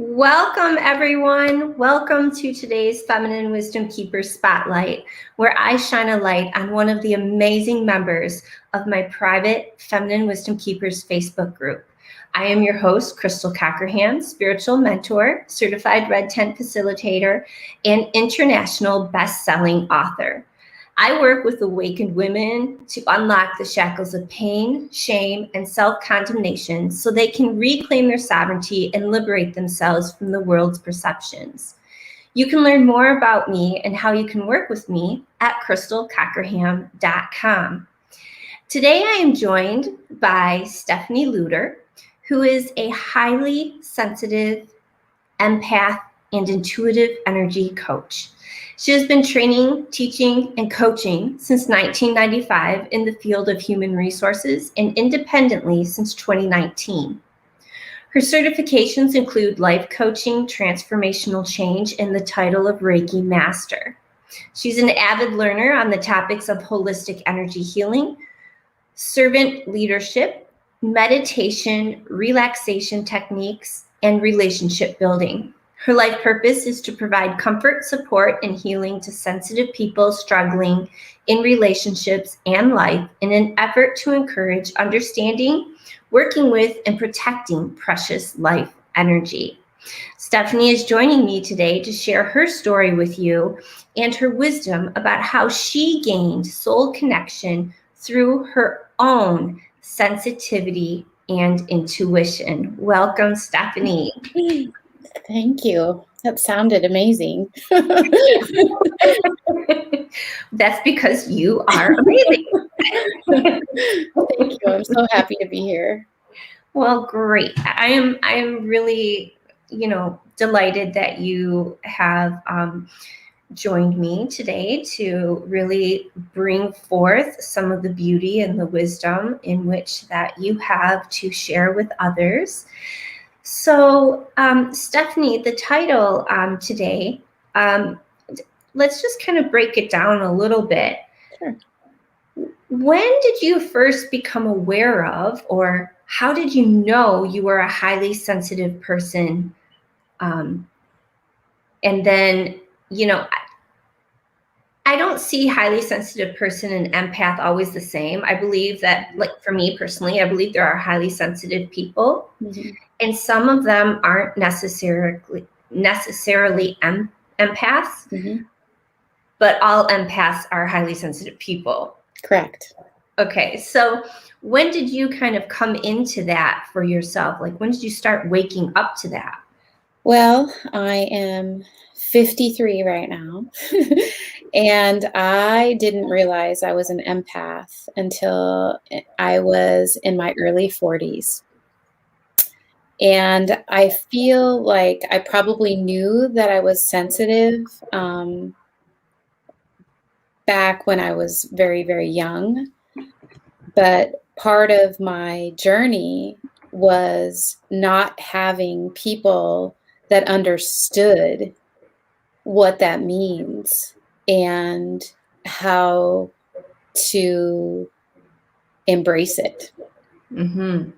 Welcome, everyone. Welcome to today's Feminine Wisdom Keeper Spotlight, where I shine a light on one of the amazing members of my private Feminine Wisdom Keepers Facebook group. I am your host, Crystal Cockerham, spiritual mentor, certified Red Tent facilitator, and international best-selling author. I work with awakened women to unlock the shackles of pain, shame, and self-condemnation so they can reclaim their sovereignty and liberate themselves from the world's perceptions. You can learn more about me and how you can work with me at crystalcockerham.com. Today I am joined by Stephanie Leuder, who is a highly sensitive empath and intuitive energy coach. She has been training, teaching, and coaching since 1995 in the field of human resources and independently since 2019. Her certifications include life coaching, transformational change, and the title of Reiki Master. She's an avid learner on the topics of holistic energy healing, servant leadership, meditation, relaxation techniques, and relationship building. Her life purpose is to provide comfort, support, and healing to sensitive people struggling in relationships and life in an effort to encourage understanding, working with, and protecting precious life energy. Stephanie is joining me today to share her story with you and her wisdom about how she gained soul connection through her own sensitivity and intuition. Welcome, Stephanie. Thank you. That sounded amazing. That's because you are amazing. Thank you. I'm so happy to be here. Well, great. I am really, delighted that you have joined me today to really bring forth some of the beauty and the wisdom in which that you have to share with others. So, Stephanie, the title today, let's just kind of break it down a little bit. Sure. When did you first become aware of, or how did you know you were a highly sensitive person? And then, I don't see highly sensitive person and empath always the same. I believe that, like for me personally, I believe there are highly sensitive people. Mm-hmm. And some of them aren't necessarily empaths, mm-hmm. but all empaths are highly sensitive people. Correct. Okay, so when did you kind of come into that for yourself? Like, when did you start waking up to that? Well, I am 53 right now, and I didn't realize I was an empath until I was in my early 40s. And I feel like I probably knew that I was sensitive back when I was very, very young. But part of my journey was not having people that understood what that means and how to embrace it. Mm-hmm.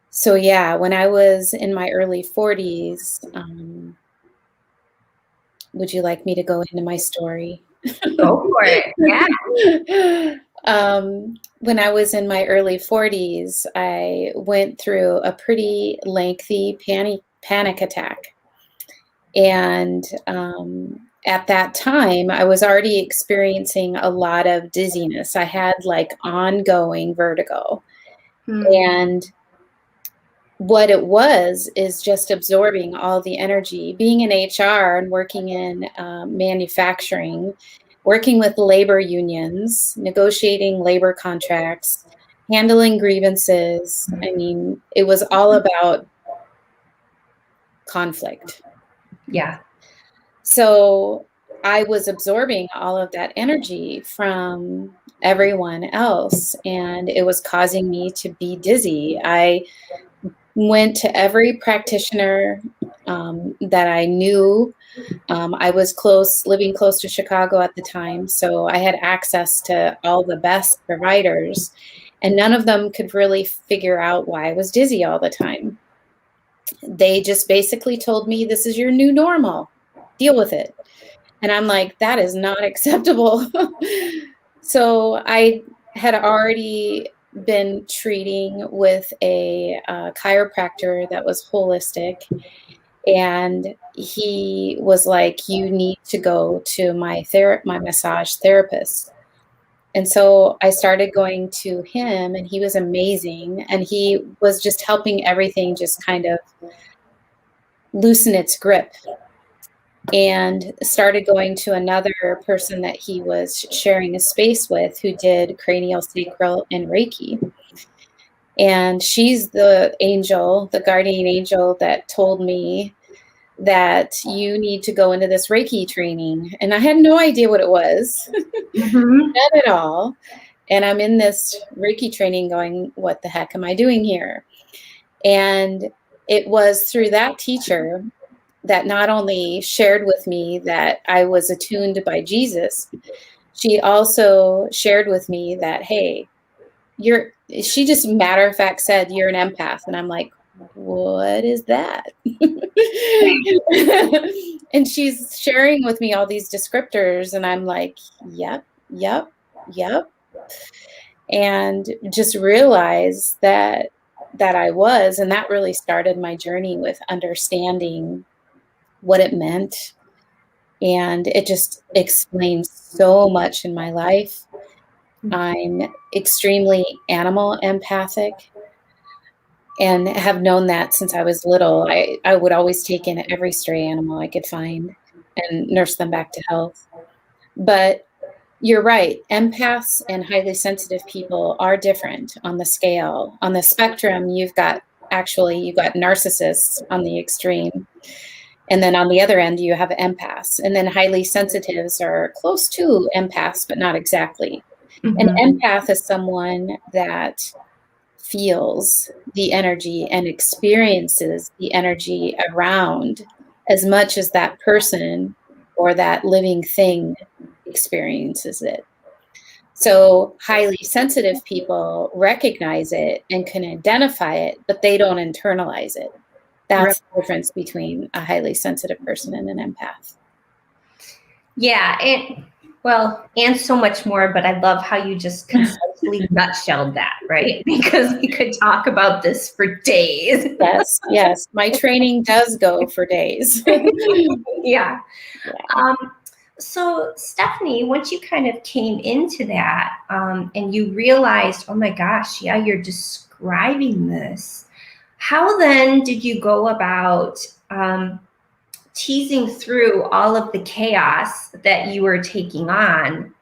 So yeah, when I was in my early 40s, would you like me to go into my story? Go for it, yeah. When I was in my early 40s, I went through a pretty lengthy panic attack. And at that time, I was already experiencing a lot of dizziness. I had like ongoing vertigo. And what it was is just absorbing all the energy. Being in HR and working in manufacturing, working with labor unions, negotiating labor contracts, handling grievances. I mean, it was all about conflict. Yeah. So I was absorbing all of that energy from everyone else, and it was causing me to be dizzy. I went to every practitioner that I knew. I was living close to Chicago at the time, so I had access to all the best providers, and none of them could really figure out why I was dizzy all the time. they just basically told me, this is your new normal, deal with it. And I'm like, that is not acceptable. So I had already been treating with a chiropractor that was holistic. And he was like, you need to go to my massage therapist. And so I started going to him, and he was amazing. And he was just helping everything just kind of loosen its grip, and started going to another person that he was sharing a space with who did cranial sacral and Reiki. And she's the angel, the guardian angel that told me that you need to go into this Reiki training. And I had no idea what it was, not at all. And I'm in this Reiki training going, what the heck am I doing here? And it was through that teacher that not only shared with me that I was attuned by Jesus, she also shared with me that, hey, she just matter of fact said, you're an empath. And I'm like, what is that? And she's sharing with me all these descriptors, and I'm like, yep. And just realize that I was, and that really started my journey with understanding what it meant. And it just explains so much in my life. I'm extremely animal empathic and have known that since I was little. I would always take in every stray animal I could find and nurse them back to health. But you're right, empaths and highly sensitive people are different on the scale. On the spectrum, you've got narcissists on the extreme. And then on the other end, you have empaths. And then highly sensitives are close to empaths, but not exactly. An empath is someone that feels the energy and experiences the energy around as much as that person or that living thing experiences it. So highly sensitive people recognize it and can identify it, but they don't internalize it. That's the difference between a highly sensitive person and an empath. Yeah, and so much more, but I love how you just concisely nutshelled that, right? Because we could talk about this for days. Yes. My training does go for days. Yeah. So Stephanie, once you kind of came into that and you realized, oh my gosh, yeah, you're describing this. How then did you go about teasing through all of the chaos that you were taking on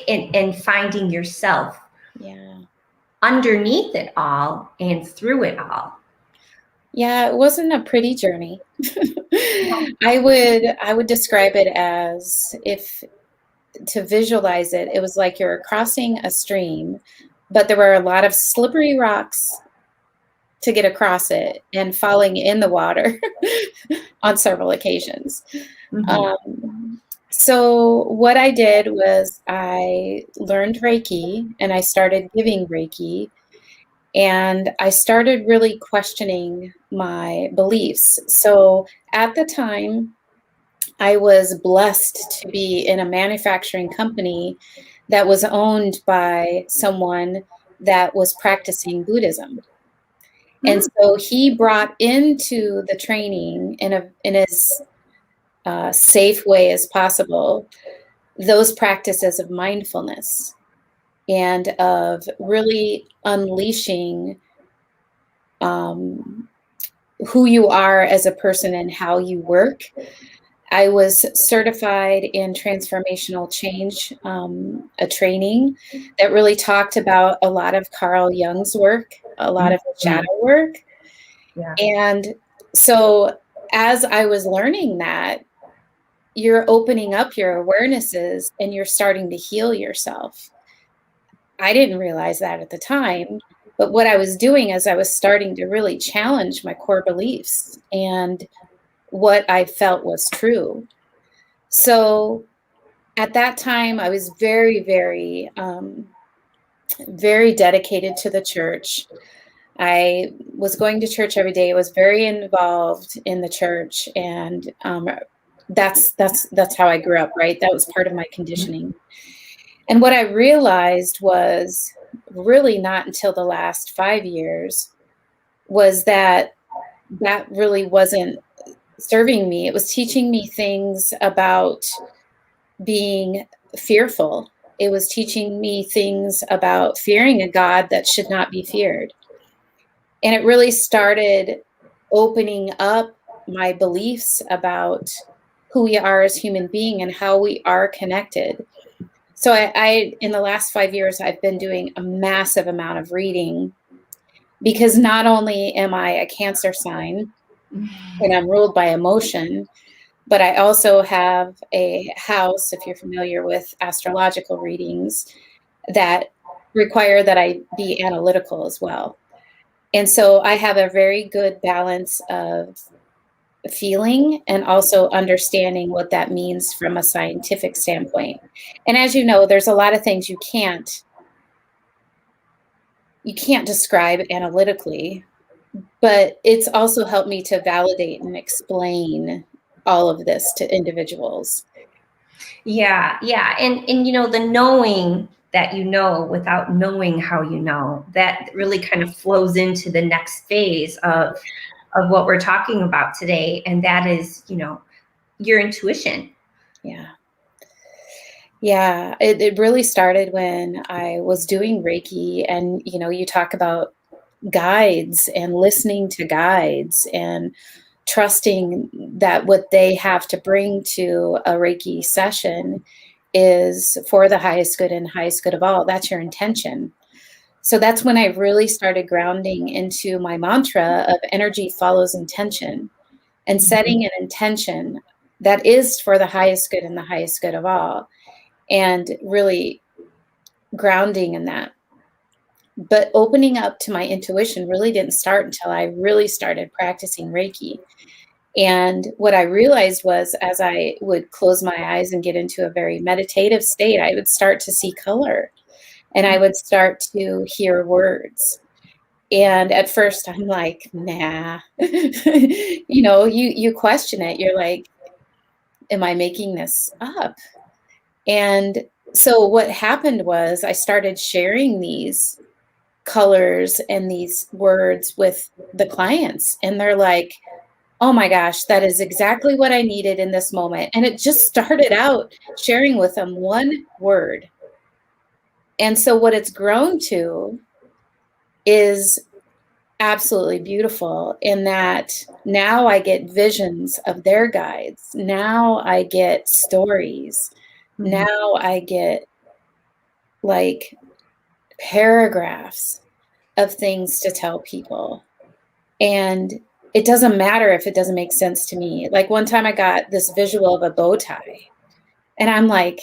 and finding yourself underneath it all and through it all? Yeah, it wasn't a pretty journey. I would describe it as, if to visualize it, it was like you're crossing a stream, but there were a lot of slippery rocks to get across it and falling in the water on several occasions. So what I did was I learned Reiki, and I started giving Reiki, and I started really questioning my beliefs. So at the time, I was blessed to be in a manufacturing company that was owned by someone that was practicing Buddhism. And so he brought into the training in as safe way as possible those practices of mindfulness and of really unleashing who you are as a person and how you work. I was certified in transformational change, a training that really talked about a lot of Carl Jung's work, a lot of shadow work. Yeah. And so as I was learning that, you're opening up your awarenesses and you're starting to heal yourself. I didn't realize that at the time, but what I was doing is I was starting to really challenge my core beliefs and what I felt was true. So at that time, I was very, very, very dedicated to the church. I was going to church every day, was very involved in the church, and that's how I grew up, right? That was part of my conditioning. And what I realized was really not until the last 5 years was that that really wasn't serving me. It was teaching me things about being fearful. It was teaching me things about fearing a God that should not be feared. And it really started opening up my beliefs about who we are as human being and how we are connected. So I in the last 5 years, I've been doing a massive amount of reading because not only am I a Cancer sign and I'm ruled by emotion, but I also have a house, if you're familiar with astrological readings, that require that I be analytical as well. And so I have a very good balance of feeling and also understanding what that means from a scientific standpoint. And as you know, there's a lot of things you can't describe analytically, but it's also helped me to validate and explain all of this to individuals. Yeah, yeah. And the knowing that you know without knowing how you know, that really kind of flows into the next phase of what we're talking about today. And that is, your intuition. Yeah. Yeah, it really started when I was doing Reiki, and you talk about guides and listening to guides and trusting that what they have to bring to a Reiki session is for the highest good and highest good of all. That's your intention. So that's when I really started grounding into my mantra of energy follows intention and setting an intention that is for the highest good and the highest good of all, and really grounding in that. But opening up to my intuition really didn't start until I really started practicing Reiki. And what I realized was as I would close my eyes and get into a very meditative state, I would start to see color and I would start to hear words. And at first I'm like, nah, you question it. You're like, am I making this up? And so what happened was I started sharing these colors and these words with the clients, and they're like, oh my gosh, that is exactly what I needed in this moment. And it just started out sharing with them one word. And so what it's grown to is absolutely beautiful in that now I get visions of their guides. Now I get stories. Mhm. Now I get like paragraphs of things to tell people. And it doesn't matter if it doesn't make sense to me. Like one time I got this visual of a bow tie, and I'm like,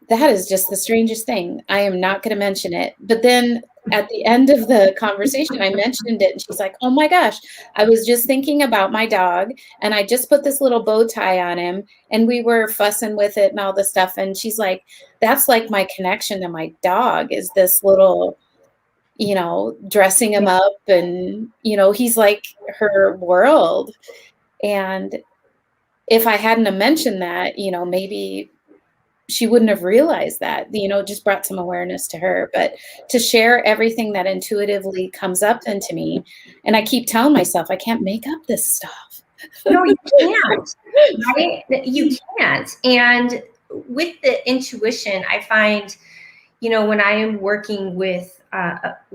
that is just the strangest thing. I am not going to mention it. But then at the end of the conversation, I mentioned it, and she's like, oh my gosh, I was just thinking about my dog, and I just put this little bow tie on him, and we were fussing with it and all this stuff. And she's like, that's like my connection to my dog, is this little, dressing him up, and, he's like her world. And if I hadn't have mentioned that, maybe she wouldn't have realized that, just brought some awareness to her. But to share everything that intuitively comes up into me, and I keep telling myself, I can't make up this stuff. No, you can't, right? You can't. And with the intuition, I find, when I am working with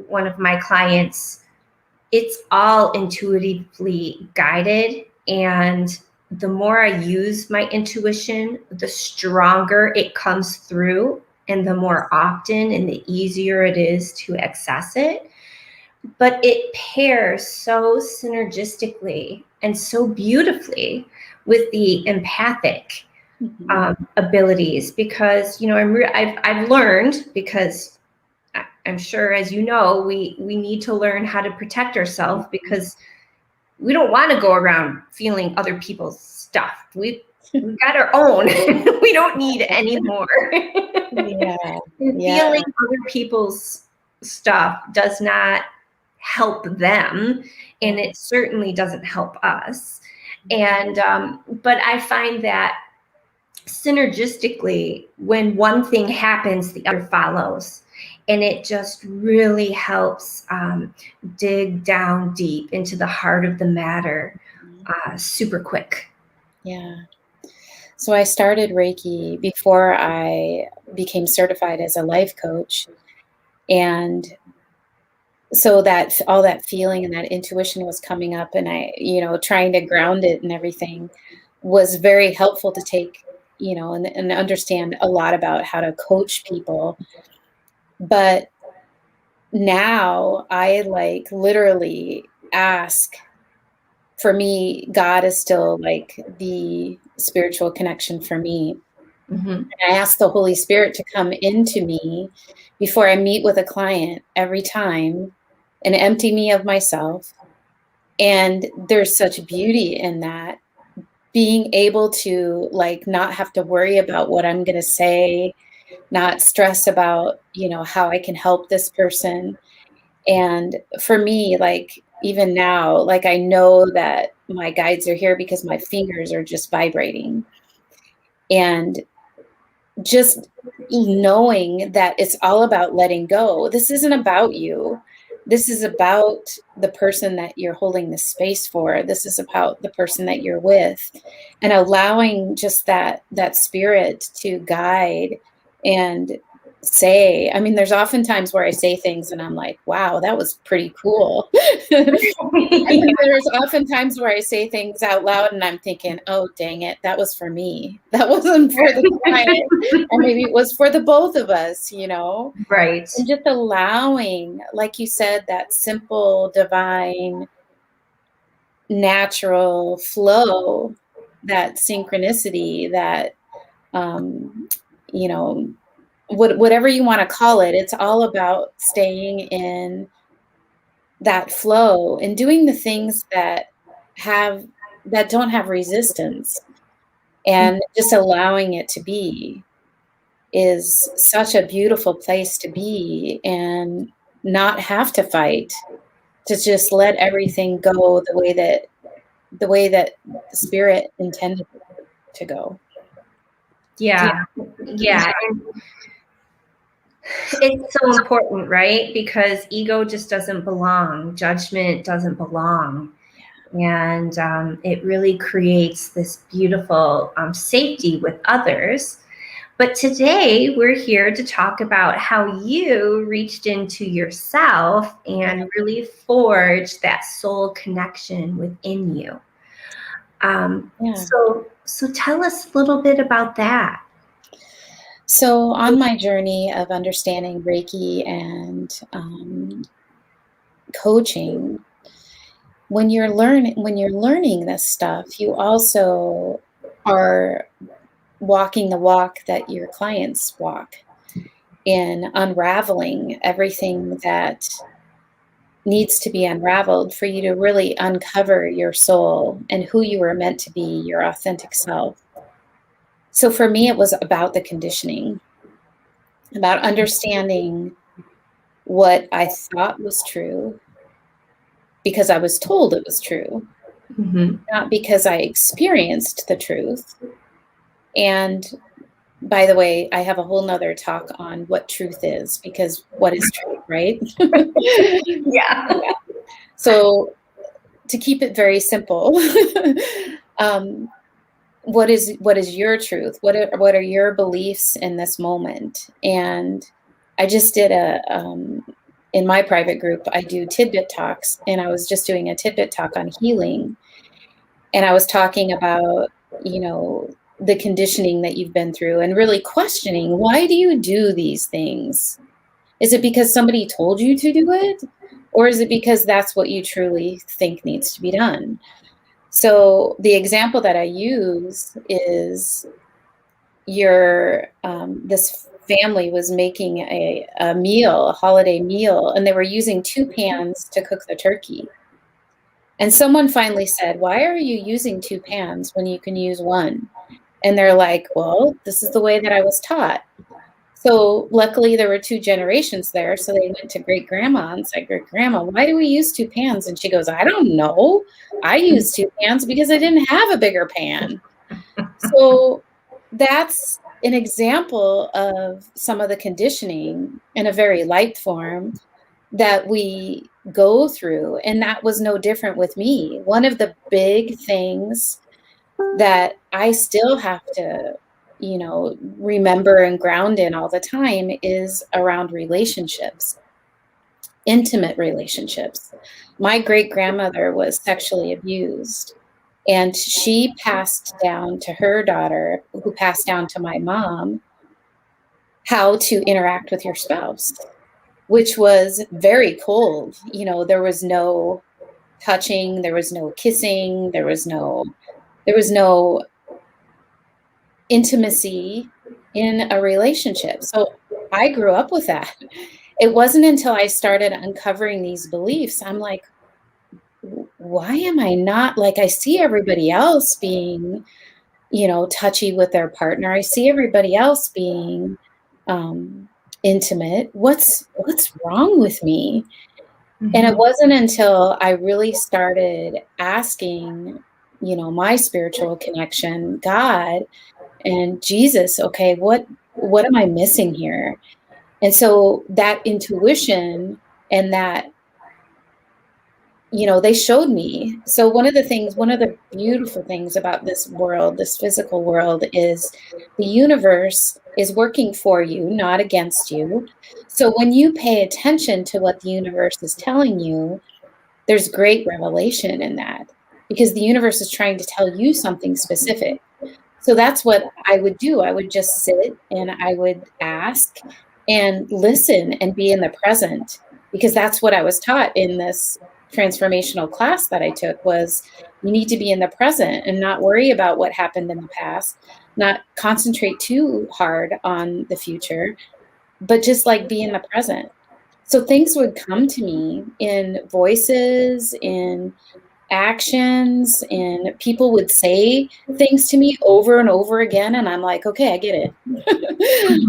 one of my clients, it's all intuitively guided. And the more I use my intuition, the stronger it comes through and the more often and the easier it is to access it. But it pairs so synergistically and so beautifully with the empathic abilities, because I've learned, because I'm sure, as you know, we need to learn how to protect ourselves, because we don't want to go around feeling other people's stuff. We've got our own. We don't need any more. Yeah. And feeling other people's stuff does not help them, and it certainly doesn't help us. And but I find that synergistically, when one thing happens, the other follows, and it just really helps dig down deep into the heart of the matter super quick. Yeah. So I started Reiki before I became certified as a life coach. And so that all that feeling and that intuition was coming up, and I, trying to ground it and everything was very helpful to take, and understand a lot about how to coach people. But now I like literally ask, for me, God is still like the spiritual connection for me. Mm-hmm. I ask the Holy Spirit to come into me before I meet with a client every time and empty me of myself. And there's such beauty in that, being able to like not have to worry about what I'm going to say, not stress about, how I can help this person. And for me, like even now, like I know that my guides are here because my fingers are just vibrating. And just knowing that it's all about letting go. This isn't about you. This is about the person that you're holding the space for. This is about the person that you're with, and allowing just that spirit to guide and say. I mean, there's often times where I say things and I'm like, wow, that was pretty cool. And there's often times where I say things out loud and I'm thinking, oh, dang it, that was for me. That wasn't for the client. Or maybe it was for the both of us, Right. And just allowing, like you said, that simple, divine, natural flow, that synchronicity, that, whatever you want to call it, it's all about staying in that flow and doing the things that don't have resistance, and just allowing it to be is such a beautiful place to be, and not have to fight, to just let everything go the way that the spirit intended it to go. Yeah. And it's so important, right? Because ego just doesn't belong. Judgment doesn't belong. And it really creates this beautiful safety with others. But today we're here to talk about how you reached into yourself and really forged that soul connection within you. So tell us a little bit about that. So on my journey of understanding Reiki and coaching, when you're learning this stuff, you also are walking the walk that your clients walk, in unraveling everything that needs to be unraveled for you to really uncover your soul and who you were meant to be, your authentic self. So for me, it was about the conditioning, about understanding what I thought was true because I was told it was true, not because I experienced the truth. And by the way, I have a whole nother talk on what truth is, because what is truth, right? Yeah. So to keep it very simple, what is your truth? What are your beliefs in this moment? And I just did in my private group, I do tidbit talks, and I was just doing a tidbit talk on healing. And I was talking about, the conditioning that you've been through, and really questioning, why do you do these things? Is it because somebody told you to do it? Or is it because that's what you truly think needs to be done? So the example that I use is this family was making a holiday meal, and they were using 2 pans to cook the turkey. And someone finally said, why are you using 2 pans when you can use 1? And they're like, well, this is the way that I was taught. So luckily there were 2 generations there, so they went to great-grandma and said, "Great-grandma, why do we use 2 pans?" And she goes, "I don't know. I used 2 pans because I didn't have a bigger pan." So that's an example of some of the conditioning in a very light form that we go through, and that was no different with me. One of the big things that I still have to, remember and ground in all the time is around relationships, intimate relationships. My great grandmother was sexually abused, and she passed down to her daughter, who passed down to my mom, how to interact with your spouse, which was very cold. There was no touching, there was no kissing, there was no intimacy in a relationship. So I grew up with that. It wasn't until I started uncovering these beliefs, I'm like, why am I not like I see everybody else being, touchy with their partner. I see everybody else being intimate. What's wrong with me? And it wasn't until I really started asking, my spiritual connection, God and Jesus, okay, what am I missing here? And so that intuition and that, they showed me. So one of the beautiful things about this world, this physical world, is the universe is working for you, not against you. So when you pay attention to what the universe is telling you, there's great revelation in that, because the universe is trying to tell you something specific. So that's what I would do. I would just sit and I would ask and listen and be in the present, because that's what I was taught in this transformational class that I took, was you need to be in the present and not worry about what happened in the past, not concentrate too hard on the future, but just like be in the present. So things would come to me in voices, in actions, and people would say things to me over and over again, and I'm like, okay, I get it.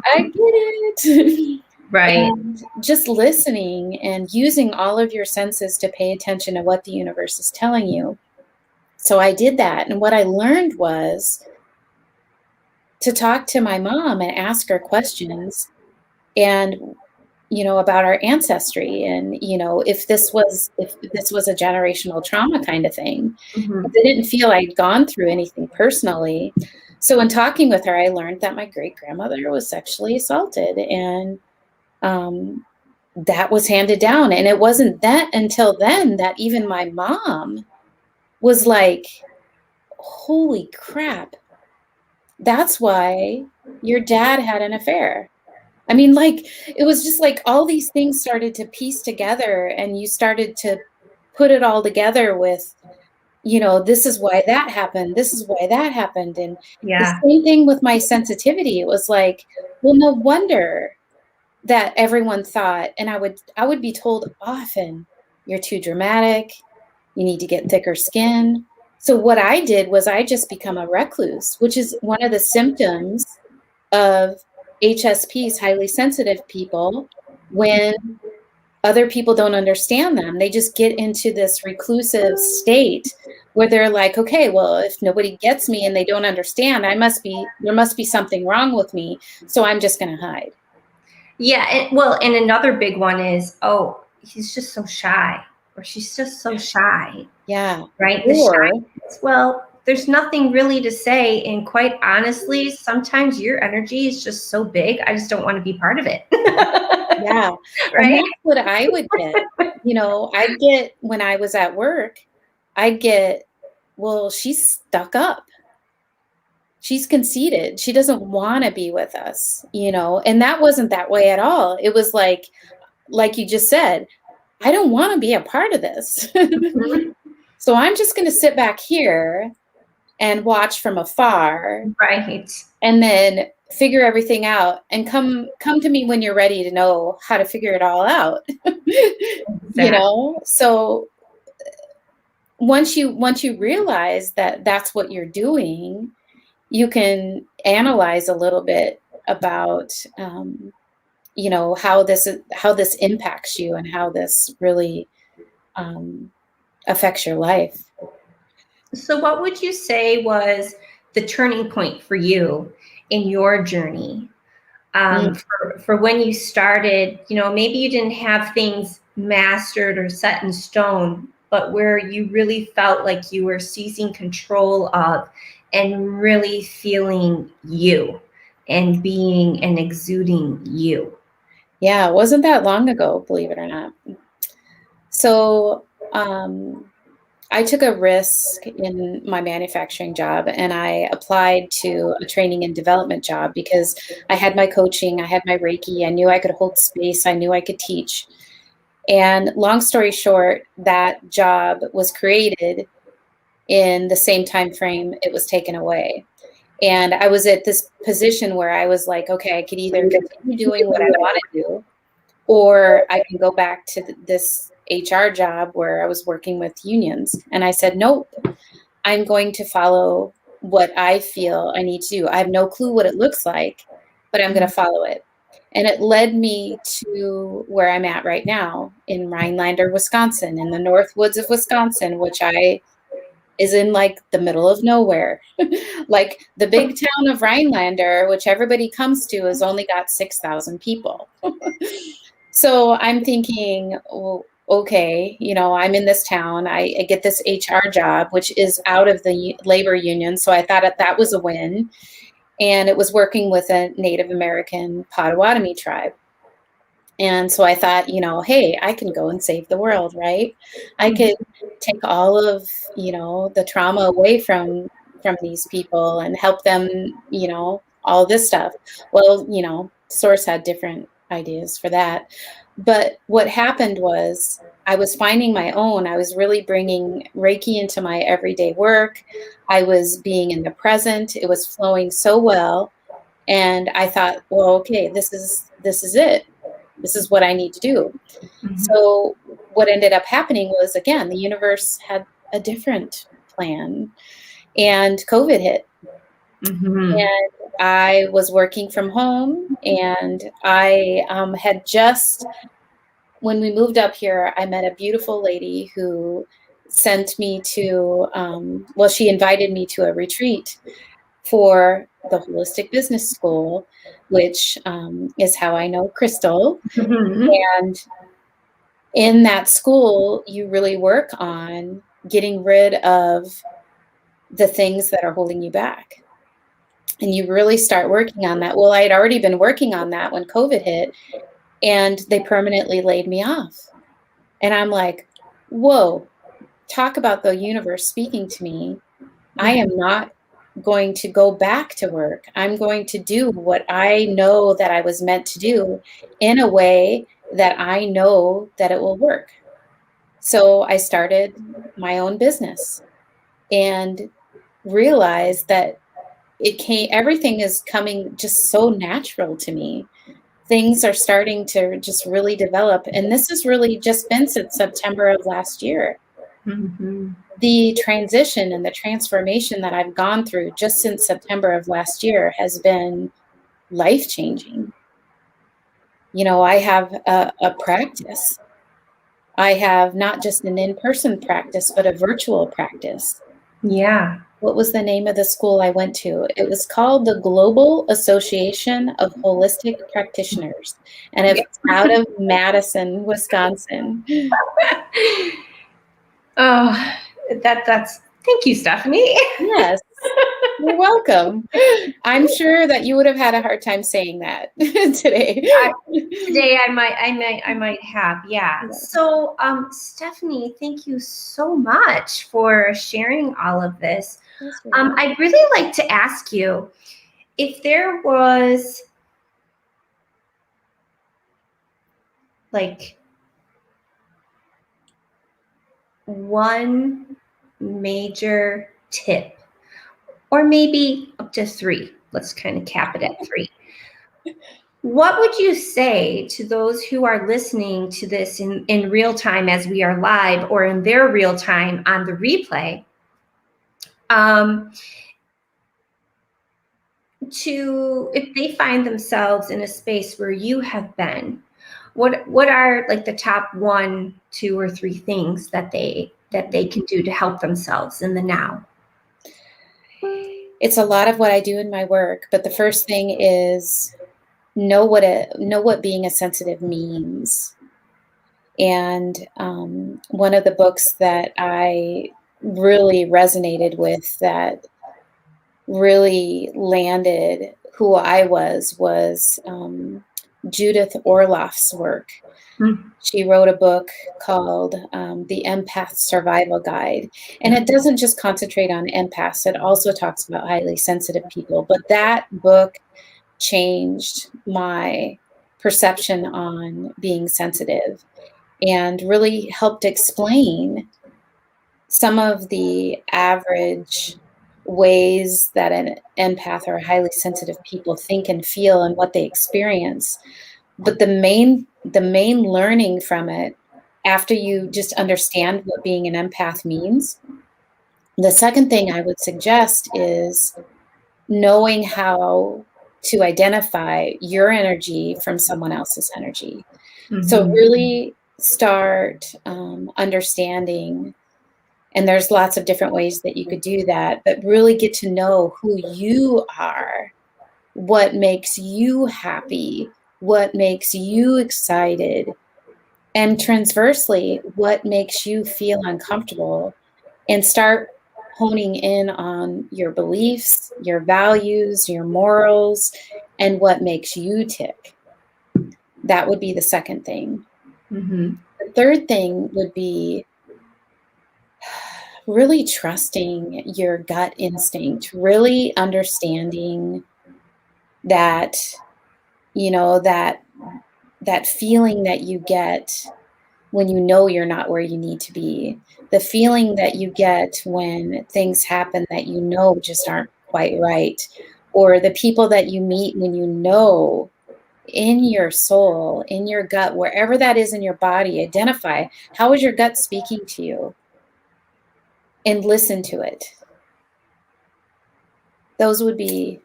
I get it. Right. And just listening and using all of your senses to pay attention to what the universe is telling you. So I did that, and what I learned was to talk to my mom and ask her questions, and about our ancestry, and if this was a generational trauma kind of thing. Mhm. I didn't feel I'd gone through anything personally. So in talking with her, I learned that my great grandmother was sexually assaulted, and that was handed down. And it wasn't that until then that even my mom was like, holy crap, that's why your dad had an affair. I mean, like, it was just like all these things started to piece together, and you started to put it all together with, this is why that happened. This is why that happened. And the Yeah. same thing with my sensitivity. It was like, well, no wonder that everyone thought, and I would be told often, you're too dramatic. You need to get thicker skin. So what I did was I just become a recluse, which is one of the symptoms of HSPs, highly sensitive people, when other people don't understand them. They just get into this reclusive state where they're like, okay, well, if nobody gets me and they don't understand, there must be something wrong with me. So I'm just going to hide. Yeah. And another big one is, oh, he's just so shy, or she's just so shy. Yeah. Right? The Or shyness. Well, there's nothing really to say. And quite honestly, sometimes your energy is just so big, I just don't want to be part of it. yeah. And Right? that's what I would get. I'd get, when I was at work, I'd get, well, she's stuck up. She's conceited. She doesn't want to be with us, and that wasn't that way at all. It was like you just said, I don't want to be a part of this. Mhm. So I'm just going to sit back here and watch from afar, Right. and then figure everything out, and come to me when you're ready to know how to figure it all out. Exactly. So once you realize that that's what you're doing, you can analyze a little bit about, how this impacts you and how this really affects your life. So what would you say was the turning point for you in your journey? For when you started, maybe you didn't have things mastered or set in stone, but where you really felt like you were seizing control of and really feeling you and being and exuding you. Yeah, it wasn't that long ago, believe it or not. So, I took a risk in my manufacturing job and I applied to a training and development job because I had my coaching, I had my Reiki, I knew I could hold space, I knew I could teach. And long story short, that job was created in the same time frame it was taken away. And I was at this position where I was like, okay, I could either continue doing what I want to do, or I can go back to this HR job where I was working with unions. And I said, nope, I'm going to follow what I feel I need to do. I have no clue what it looks like, but I'm going to follow it. And it led me to where I'm at right now in Rhinelander, Wisconsin, in the North Woods of Wisconsin, which is in like the middle of nowhere. Like the big town of Rhinelander, which everybody comes to, has only got 6,000 people. So I'm thinking, well, okay, I'm in this town. I get this HR job, which is out of the labor union. So I thought that was a win. And it was working with a Native American Potawatomi tribe. And so I thought, hey, I can go and save the world, right? I could take all of, the trauma away from these people and help them, all this stuff. Well, Source had different ideas for that. But what happened was I was finding my own. I was really bringing Reiki into my everyday work. I was being in the present. It was flowing so well. And I thought, well, okay, this is it. This is what I need to do. Mm-hmm. So what ended up happening was, again, the universe had a different plan and COVID hit. Mm-hmm. And I was working from home and I had just, when we moved up here, I met a beautiful lady who sent me to, she invited me to a retreat for the Holistic Business School, which is how I know Crystal. Mm-hmm. And in that school, you really work on getting rid of the things that are holding you back. And you really start working on that. Well, I had already been working on that when COVID hit, and they permanently laid me off. And I'm like, whoa, talk about the universe speaking to me. I am not going to go back to work. I'm going to do what I know that I was meant to do in a way that I know that it will work. So I started my own business and realized that everything is coming just so natural to me. Things are starting to just really develop. And this has really just been since September of last year. Mm-hmm. The transition and the transformation that I've gone through just since September of last year has been life-changing. I have a practice. I have not just an in-person practice, but a virtual practice. Yeah. What was the name of the school I went to? It was called the Global Association of Holistic Practitioners, and it's out of Madison, Wisconsin. Oh, that's thank you, Stephanie. Yes, you're welcome. I'm sure that you would have had a hard time saying that today. Today I might have, yeah. So, Stephanie, thank you so much for sharing all of this. I'd really like to ask you if there was like one major tip, or maybe up to 3. Let's kind of cap it at 3. What would you say to those who are listening to this in real time as we are live, or in their real time on the replay? if they find themselves in a space where you have been, what are like the top 1, 2, or 3 things that they can do to help themselves in the now? It's a lot of what I do in my work, but the first thing is know what being a sensitive means. And one of the books that I really resonated with, that really landed who I was Judith Orloff's work. Mm. She wrote a book called The Empath Survival Guide. And it doesn't just concentrate on empaths, it also talks about highly sensitive people. But that book changed my perception on being sensitive and really helped explain some of the average ways that an empath or highly sensitive people think and feel and what they experience. But the main learning from it, after you just understand what being an empath means, the second thing I would suggest is knowing how to identify your energy from someone else's energy. So Mm-hmm. really start understanding, and there's lots of different ways that you could do that, but really get to know who you are, what makes you happy, what makes you excited, and transversely, what makes you feel uncomfortable, and start honing in on your beliefs, your values, your morals, and what makes you tick. That would be the second thing. Mm-hmm. The third thing would be really trusting your gut instinct, really understanding that, that feeling that you get when you know you're not where you need to be, the feeling that you get when things happen that you know just aren't quite right, or the people that you meet when you know in your soul, in your gut, wherever that is in your body, identify how is your gut speaking to you and listen to it. Those would be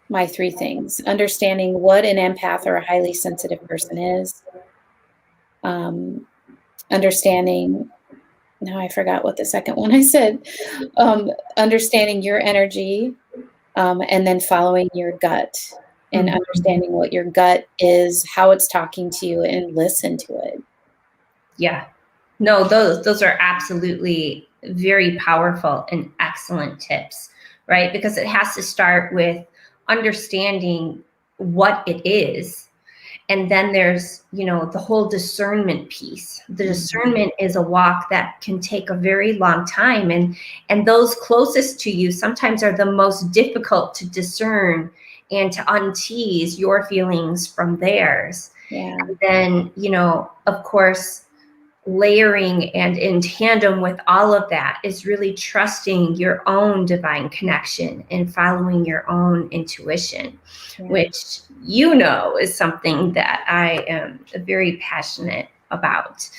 my 3 things: understanding what an empath or a highly sensitive person is, understanding, now I forgot what the second one I said, understanding your energy, and then following your gut and Mm-hmm. understanding what your gut is, how it's talking to you, and listen to it. Yeah. No, those are absolutely very powerful and excellent tips, right? Because it has to start with understanding what it is. And then there's, the whole discernment piece. The discernment is a walk that can take a very long time. And those closest to you sometimes are the most difficult to discern and to untease your feelings from theirs. Yeah. And then, of course, layering and in tandem with all of that is really trusting your own divine connection and following your own intuition, which is something that I am very passionate about,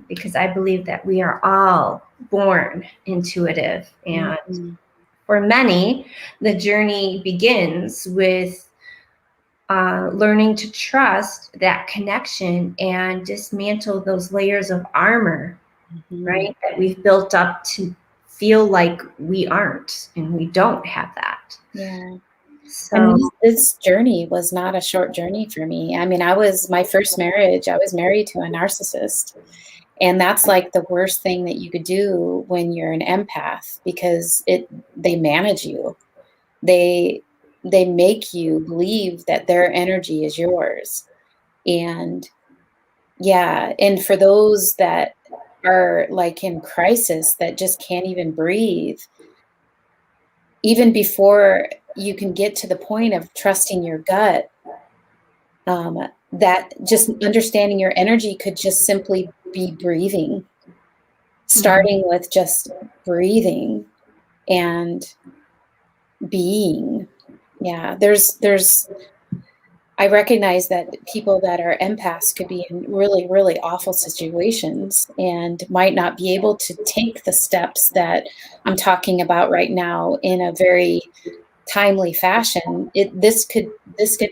because I believe that we are all born intuitive. And for many, the journey begins with learning to trust that connection and dismantle those layers of armor, right? That we've built up to feel like we aren't and we don't have that. Yeah. So, And this journey was not a short journey for me. I mean, my first marriage, I was married to a narcissist. And that's like the worst thing that you could do when you're an empath, because they manage you. They make you believe that their energy is yours. And and for those that are like in crisis, that just can't even breathe, even before you can get to the point of trusting your gut, that just understanding your energy could just simply be breathing, starting with just breathing and being. Yeah, I recognize that people that are empaths could be in really, really awful situations and might not be able to take the steps that I'm talking about right now in a very timely fashion, this could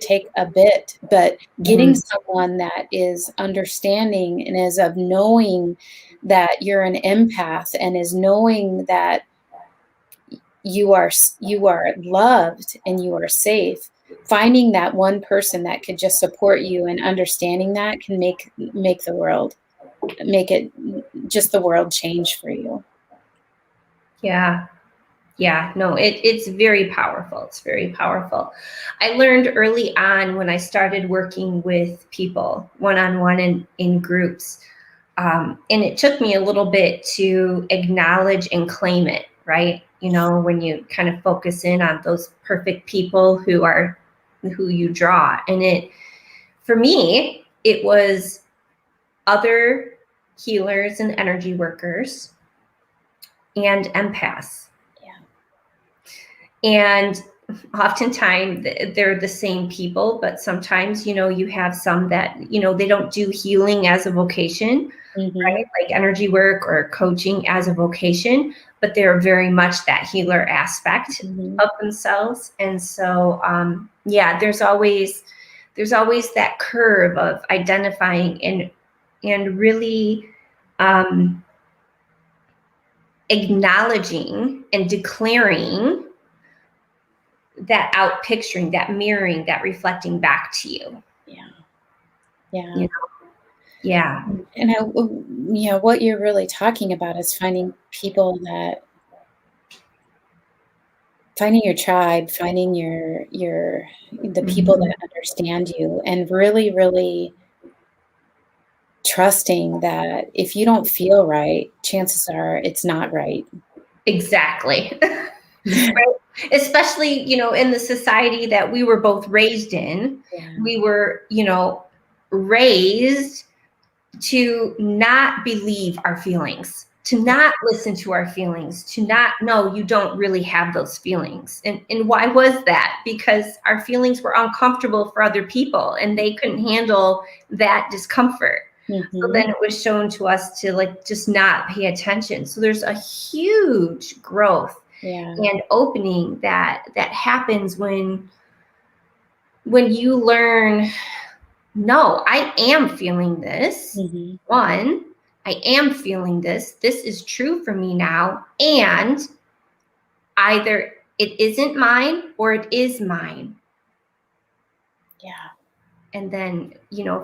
take a bit, but getting Mhm. someone that is understanding and is of knowing that you're an empath and is knowing that you are loved and you are safe, finding that one person that could just support you and understanding that can make the world, make it just the world change for you. Yeah. Yeah, no, it's very powerful. It's very powerful. I learned early on when I started working with people one on one and in groups, and it took me a little bit to acknowledge and claim it, right? You know, when you kind of focus in on those perfect people who you draw. And for me, it was other healers and energy workers and empaths. And oftentimes they're the same people, but sometimes, you have some that, they don't do healing as a vocation, Mm-hmm. right? Like energy work or coaching as a vocation, but they're very much that healer aspect Mm-hmm. of themselves. And so, yeah, there's always that curve of identifying and really acknowledging and declaring that out picturing, that mirroring, that reflecting back to you. Yeah. Yeah. You know? Yeah. And what you're really talking about is finding your tribe, finding the people Mhm. that understand you, and really, really trusting that if you don't feel right, chances are it's not right. Exactly. Right? Especially, in the society that we were both raised in, Yeah. we were, raised to not believe our feelings, to not listen to our feelings, to not know you don't really have those feelings. And why was that? Because our feelings were uncomfortable for other people and they couldn't handle that discomfort. So Mhm. then it was shown to us to like just not pay attention. So there's a huge growth Yeah. and opening that happens when you learn, no, I am feeling this. Mhm. One, I am feeling this. This is true for me now. And either it isn't mine or it is mine. Yeah. And then,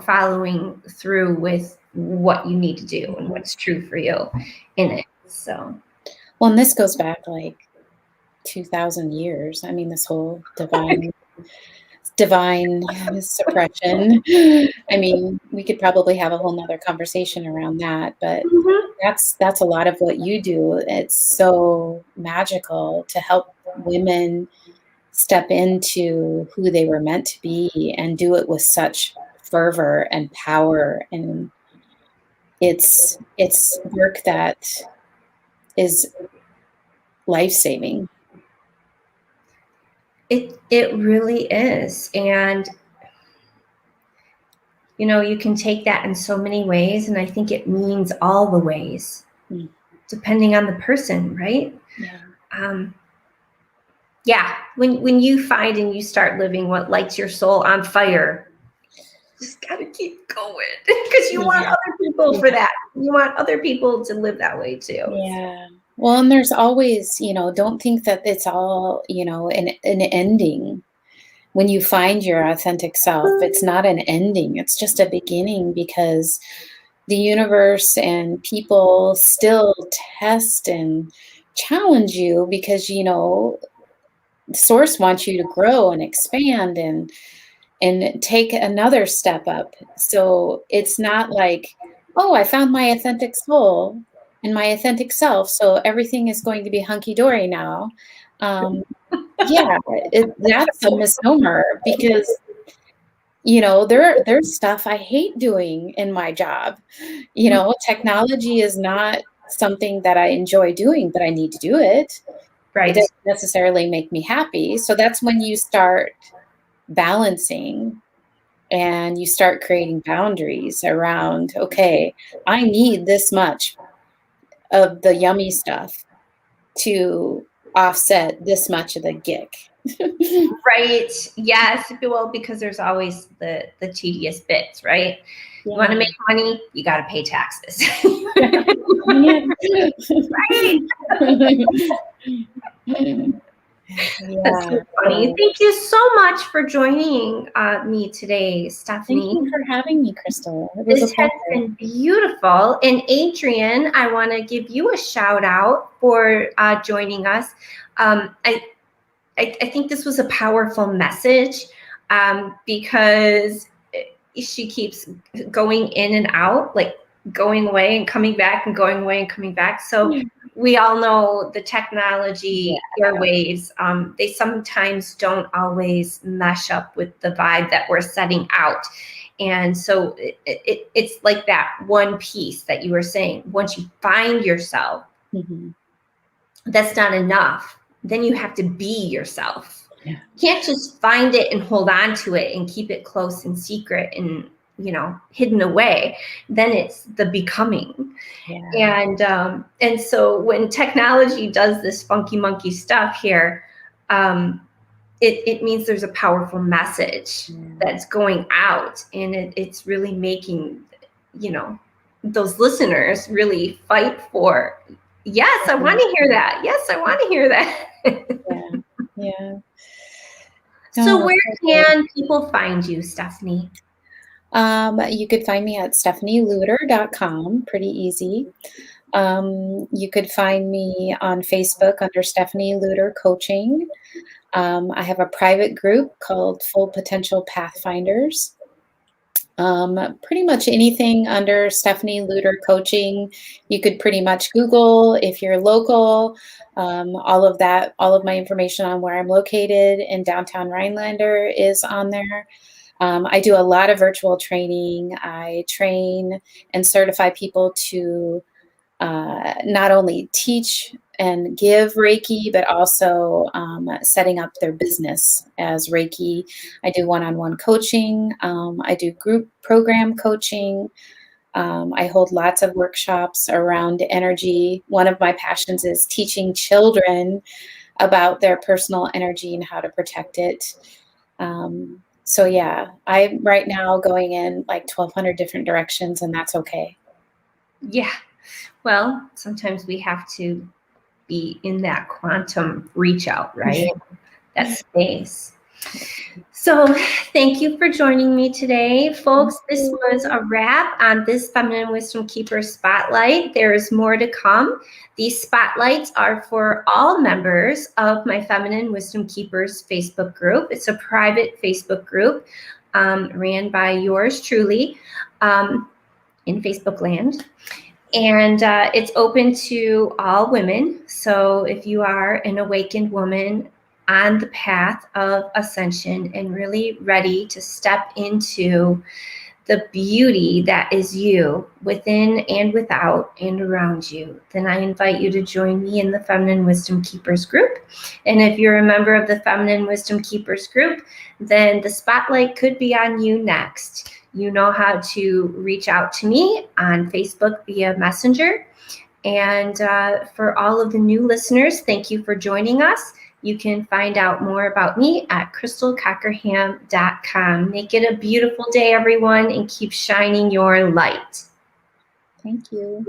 following through with what you need to do and Mhm. what's true for you in it. So, Well, and this goes back like 2,000 years. I mean, this whole divine suppression. I mean, we could probably have a whole nother conversation around that, but mhm. that's a lot of what you do. It's so magical to help women step into who they were meant to be and do it with such fervor and power, and it's work that is life-saving. It really is. And you can take that in so many ways, and I think it means all the ways, Mm, depending on the person, right? yeah. Um, yeah, when you find and you start living what lights your soul on fire, just gotta keep going because you want Yeah. other people Yeah. for that. You want other people to live that way too. Yeah. Well, and there's always, don't think that it's all, an ending. When you find your authentic self, it's not an ending, it's just a beginning, because the universe and people still test and challenge you, because, source wants you to grow and expand and take another step up. So it's not like, oh, I found my authentic soul and my authentic self, so everything is going to be hunky dory now. Um, yeah, that's a misnomer, because there's stuff I hate doing in my job. Technology is not something that I enjoy doing, but I need to do it. It Right. doesn't necessarily make me happy. So that's when you start balancing and you start creating boundaries around, okay, I need this much of the yummy stuff to offset this much of the gick. Right. Yes. Well, because there's always the tedious bits, right? You want to make money, you got to pay taxes. That's so funny. Thank you so much for joining me today, Thank Stephanie. you for having me, Crystal. It was This a pleasure. has been beautiful. And Adrian, I want to give you a shout out for joining us. I think this was a powerful message because she keeps going in and out, like going away and coming back and going away and coming back. So we all know the technology airwaves, they sometimes don't always mesh up with the vibe that we're setting out. And so it's like that one piece that you were saying. Once you find yourself, that's not enough. Then you have to be yourself. You can't just find it and hold on to it and keep it close and secret and, you know, hidden away. Then it's the becoming. And so when technology does this funky monkey stuff here, it means there's a powerful message that's going out, and it's really making, you know, those listeners really fight for, yes, I want to hear that. Yes, I want to hear that. So where can people find you, Stephanie? You could find me at stephanieleuder.com. Pretty easy. You could find me on Facebook under Stephanie Leuder Coaching. I have a private group called Full Potential Pathfinders. Pretty much anything under Stephanie Leuder Coaching, you could pretty much Google if you're local. All of my information on where I'm located in downtown Rhinelander is on there. I do a lot of virtual training. I train and certify people to not only teach and give Reiki, but also setting up their business as Reiki. I do one-on-one coaching. I do group program coaching. I hold lots of workshops around energy. One of my passions is teaching children about their personal energy and how to protect it. So yeah, I'm right now going in like 1,200 different directions, and that's okay. Yeah. Well, sometimes we have to be in that quantum reach out, right? That space. So thank you for joining me today, folks. This was a wrap on this Feminine Wisdom Keeper Spotlight. There is more to come. These spotlights are for all members of my Feminine Wisdom Keepers Facebook group. It's a private Facebook group ran by yours truly in Facebook land. And it's open to all women. So if you are an awakened woman on the path of ascension and really ready to step into the beauty that is you within and without and around you, then I invite you to join me in the Feminine Wisdom Keepers group. And if you're a member of the Feminine Wisdom Keepers group, then the spotlight could be on you next. You know how to reach out to me on Facebook via Messenger. And for all of the new listeners, thank you for joining us. You can find out more about me at crystalcockerham.com. Make it a beautiful day, everyone, and keep shining your light. Thank you.